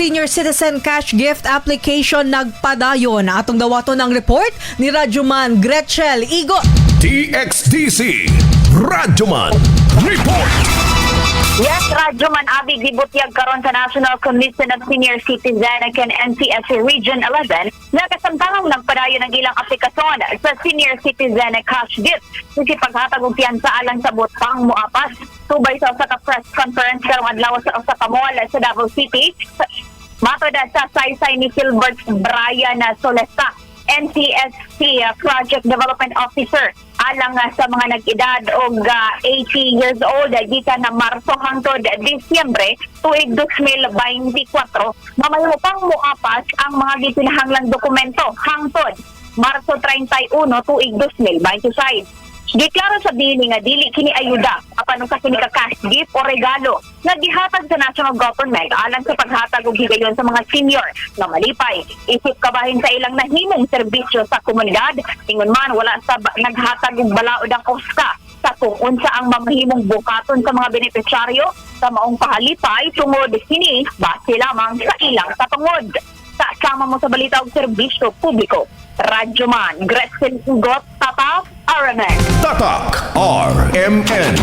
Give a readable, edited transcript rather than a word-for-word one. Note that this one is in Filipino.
Senior Citizen Cash Gift Application nagpadayon. Atong dawato ng report ni Radyoman Gretchel Igo. TXDC Radyoman Report. Yes, Radyoman Abig gibutyag karon sa National Commission of Senior Citizen ken NCSC Region 11 nakasamtangang nagpadayon ng ilang aplikasyon sa Senior Citizen Cash Gift kasi paghatag og piyansa alang sa butang moapas subay sa usa ka press conference karong adlaw sa usa ka mall sa Davao City. Matod sa saysay ni Gilbert Brian Solesta, NCSC Project Development Officer, alang sa mga nag-edad og 80 years old gikan na Marso hangtod Disyembre tuig 2024 mamahimo pang moapas ang mga gikinahanglang dokumento hangtod Marso 31 tuig 2026. Deklaro sa dili nga dili kini ayuda apan sa kini ka cash gift o regalo nga gihatag sa national government alang sa paghatag og higayon sa mga senior nga malipay isip kabahin sa ilang nahimong serbisyo sa komunidad ingon man wala sa naghatag og balaod ang OSCA sa kung unsa ang mamahimong bukaton sa mga benepisyaryo sa maong pahalipay tungod kini base lamang sa ilang katungod. Sa sama mo sa balita og serbisyo publiko, Radyoman Gretchen Igot, Tatak RMN. Tatak RMN.